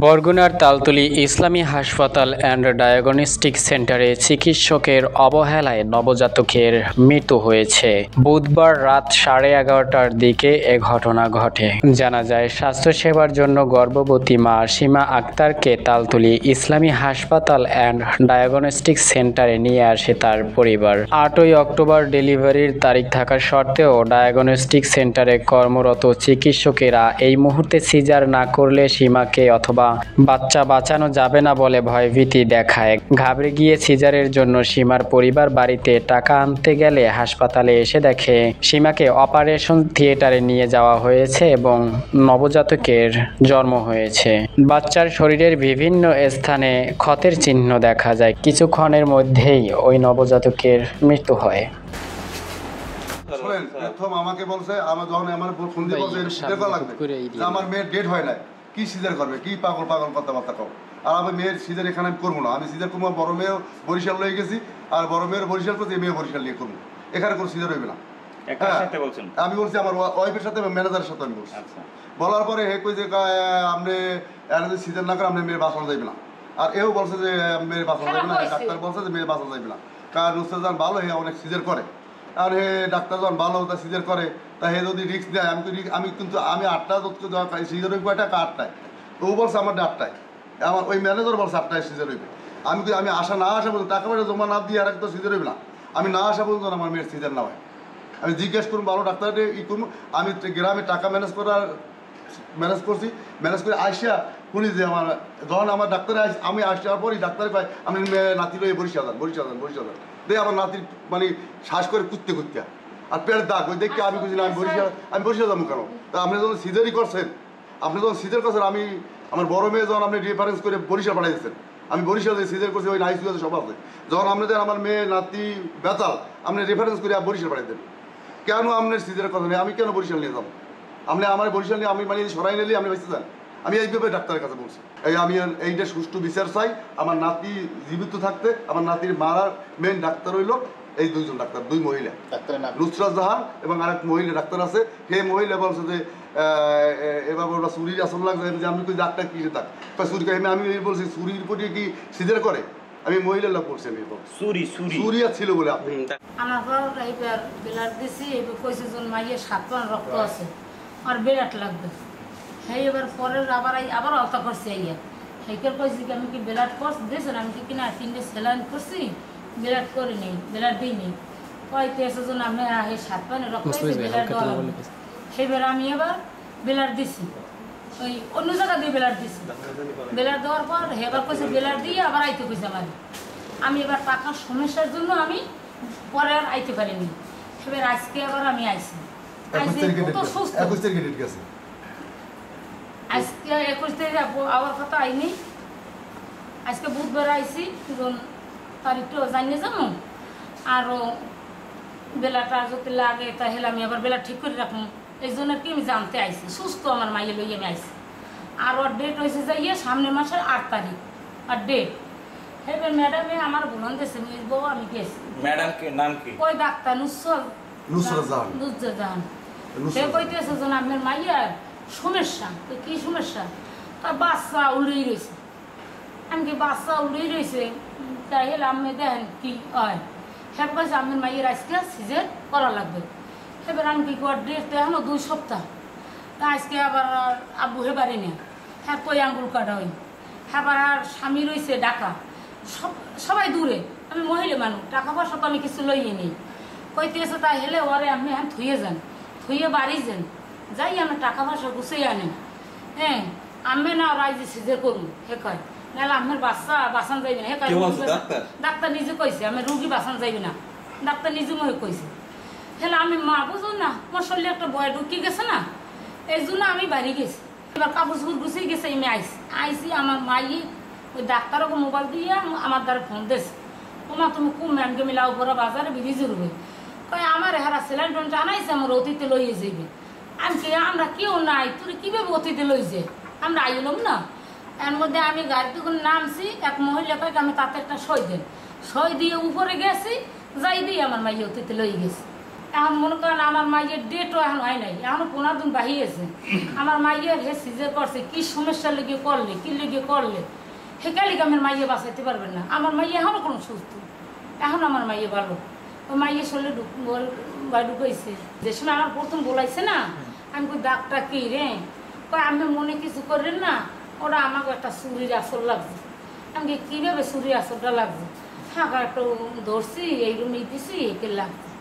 বরগুনার তালতলী ইসলামী হাসপাতাল and diagnostic সেন্টারে চিকিৎসকের অবহেলায় নবজাতকের মৃত্যু হয়েছে। বুধবার রাত 11:30টার দিকে এ ঘটনা ঘটে। জানা যায়, স্বাস্থ্যসেবার জন্য গর্ভবতী মা সীমা আক্তারকে তালতলী ইসলামী হাসপাতাল অ্যান্ড ডায়াগনস্টিক সেন্টারে নিয়ে আসে তার পরিবার। 8ই অক্টোবর ডেলিভারির তারিখ থাকা সত্ত্বেও ডায়াগনস্টিক সেন্টারে কর্মরত চিকিৎসকেরা এই মুহূর্তে সিজার না করলে সীমাকে অথবা বাচ্চা বাঁচানো যাবে না বলে ভয়ভীতি দেখায়। ঘাবড়ে গিয়ে সিজারের জন্য সীমার পরিবার বাড়িতে টাকা আনতে গেলে হাসপাতালে এসে দেখে সীমাকে অপারেশন থিয়েটারে নিয়ে যাওয়া হয়েছে এবং নবজাতকের জন্ম হয়েছে। বাচ্চার শরীরের বিভিন্ন স্থানে ক্ষতের চিহ্ন দেখা যায়। কিছুক্ষণের মধ্যেই ওই নবজাতকের মৃত্যু হয়। প্রথম আমাকে বলছে, আমার যখন আমার ফোন দিয়ে বলছে সিজার লাগবে, আমার মেয়ের ডেট হয় না, কি সিজার করবে, কি পাগল পাগল কথাবার্তা কও। আর আমি মেয়ের সিজার এখানে আমি করবো না, আমি সিজার করবো বড় মেয়েও বরিশাল লয়ে গেছি, আর বড় মেয়ের বরিশাল করছি, মেয়ে বরিশাল নিয়ে করবো, এখানে কোনো সিজার হইবে না। আমি বলছি আমার ওয়াইফের সাথে ম্যানেজারের সাথে আমি বলছি। বলার পরে হে কই যে আপনি যদি সিজার না করে আপনি মেয়ের বাঁচানো যাইবে না। আর এও বলছে যে মেয়ের বাঁচানো যাইবে না, ডাক্তার বলছে যে মেয়ের বাঁচানো যাইবে না, কারণ নুসরাত জাহান ভালো, হে অনেক সিজার করে। আর হে ডাক্তার যখন ভালো তা সিজার করে, তা হে যদি রিস্ক দেয়, আমি কিন্তু আমি 8টা সিজার হইব, কয়টা 8টায়, ও বলছে আমার 8টায়, আমার ওই ম্যানেজার বলছে 8টায় সিজার হইবে। আমি আশা না আসা পর্যন্ত টাকা পয়সা জমা না দিয়ে আর একটা সিজার হইবে না, আমি না আসা পর্যন্ত আমার মেয়ের সিজার না হয়। আমি জিজ্ঞেস করুন ভালো ডাক্তারকে করবো। আমি গ্রামে টাকা ম্যানেজ করছি, ম্যানেজ করে আসিয়া শুনি যে আমার যখন আমার ডাক্তারে আমি আসার পরই ডাক্তারে পাই আমি নাতি রয়ে বরিশাল দিয়ে আমার নাতির মানে শ্বাস করে কুত্তে আর পেট দাগ, ওই দেখে আমি বুঝি না আমি বরিশাল যাবো কেন। তা আপনি যখন সিজারই করছেন, আমি আমার বড় মেয়ে যখন আপনি রেফারেন্স করে বরিশাল পাঠাই দিচ্ছেন, আমি বরিশাল সিজার করছি, ওই নাইসিউ সব আছে। যখন আপনাদের আমার মেয়ে নাতি বেতাল আপনি রেফারেন্স করে বরিশাল পাঠাই দেন, কেন আপনার সিজারের কথা নেই, আমি কেন বরিশাল নিয়ে যাবো? আপনি আমার বরিশাল নিয়ে আমি মানে সরাই নিলে আপনি বেঁচে যান। আমি এইভাবে ডাক্তারের কাছে বলছি, আমি এইটা সুষ্ঠু বিচার চাই। আমার নাতি জীবিত থাকতে আমার নাতির মারার মেন ডাক্তার হইল এই দুইজন ডাক্তার, দুই মহিলা, নুসরাত জাহান এবং আরেক মহিলা ডাক্তার আছে। সেই মহিলা বলছে যে এবার ওরা চুরির আসল লাগছে, যে আমি কই ডাক্তার কিসে থাক চুরি করে, আমি বলছি চুরির প্রতি কি সিজার করে, আমি মহিলা লোক বলছি, আমি চুরি ছিল বলে আপনি আমার এইবার বেলার দিছি, এবার কইছে জন মাইয়ে 7 পান রক্ত আছে আর বেলাট লাগবে। হ্যাঁ এবার পরের আবার আলতা করছি, আইয়া সেইকার কইছি কি আমি কি বেলাট কোর্স দিয়েছেন, আমি কি কিনা 3টে স্যালাইন করছি, বেলাট করি নেই, বেলাট দিই নেই, কইতে এসে জন আমি 7 পানের রক্ত বেলাট দেওয়া লাগবে। সেইবার আমি এবার বেলাট দিছি, ওই অন্য জায়গা দিয়ে বেলাট দিছি। বেলাট দেওয়ার পর এবার কইছে বেলাট দিয়ে আবার আইতে কইছে আমার। আমি এবার টাকার সমস্যার জন্য আমি পরে আর আইতে পারিনি। এবার আজকে আবার আমি আইছি, আজকে 21 তারিখে আবার কথা আইনি। আজকে বুধবার আইছি, তারিখটা জানিয়ে যাবো। আরও বেলাটা যদি লাগে তাহলে আমি আবার বেলা ঠিক করে রাখবো, এই জন্য কি আমি জানতে আইছি। সুস্থ আমার মাইয়ে লইয়ে আমি আইছি। আর ওর ডেট হয়েছে যাইয়ে সামনের মাসের 8 তারিখ আর ডেট। এবার ম্যাডামে আমার বলন দিয়েছে বউ, আমি গেছি। ম্যাডাম কি নাম কি? ওই ডাক্তার নুসরাত জাহান। সে কইতেছে যে আপনার মাইয়ার সমস্যা। কি সমস্যা? বাচ্চা উড়েই রয়েছে। আমি কি বাচ্চা উড়েই রয়েছে, তাই হলে আপনি দেখেন কি হয়। হ্যাঁ কইছে আপনার মাইয়ের আজকে সিজার করা লাগবে। এবার আমি কি ডেট এখনো 2 সপ্তাহ। তা আজকে আবার আব্বু হেবারে নেই, হ্যাঁ কই আঙ্গুল কাটা হই। হ্যাঁ আর স্বামী রয়েছে ঢাকা, সবাই দূরে। আমি মহিলা মানুষ, টাকা পয়সা তো আমি কিছু লইয়ে নেই। কইতেছে তাই হেলে ওরে আপনি হ্যাঁ থুয়ে যান, থুয়ে বাড়ি যান, যাই আমি টাকা পয়সা গুছিয়ে আনেন। হ্যাঁ আমি না রাইজে সিজার করুন, হে কয় নাহলে আপনার বাচ্চা বাঁচান যাইবে না। হে কয় ডাক্তার নিজে কইছে আমি রুগী বাঁচান যাইবে না, ডাক্তার নিজে মনে কইছে। হেলে আমি মা বুঝুন না, আমার শরীরে একটা ভয় ঢুকি গেছে না, এই জন্য আমি বাড়ি গেছি। এবার কাপড় চুপড় গুছিয়ে গেছে, আমি আইসি আমার মাইয়ে ওই ডাক্তারকে মোবাইল দিয়ে আমার দ্বারা ফোন দিয়েছে, ওমা তুমি কুম ম্যামকে মিলাও পড়া বাজারে বিরিজে রুবে। কয় আমার হেরা সিলিন্ডার জানাইছে আমার অতীতে লইয়ে যাইবে। আমি কি আমরা কেউ নাই, তুই কীভাবে অতীতে লই যে আমরা আইলাম না। এর মধ্যে আমি গাড়িতে করে নামছি, এক মহিলা কয়েক আমি তাতে একটা সই দেন, সই দিয়ে উপরে গেছি, যাই দিয়ে আমার মাইয়ে অতীতে লই গেছি। এখন মনে করেন আমার মাইয়ের ডেটও এখন হয় নাই, এখনও 15 দিন বাহিয়েছে। আমার মাইয়ের হে সিজার করছে, কি সমস্যা লেগে করলে, কি লেগে করলে, হেকালিকে আমার মাইয়ে বাঁচাইতে পারবেন না। আমার মাইয়ে এখনও কোনো সুস্থ, এখন আমার মাইয়ে ভালো। ওই মাইয়ে শরীরে ঢুকাইছে। যে সময় আমার প্রথম বলাইছে না, আমি কই ডাক্তার কি রে, কই আমি মনে কিছু করেন না, ওরা আমাকে একটা চুরির আসর লাগছে। আমি কীভাবে চুরির আসরটা লাগছে, ফাঁকা একটু ধরছি, এই রুমে দিছি, একে লাগছে।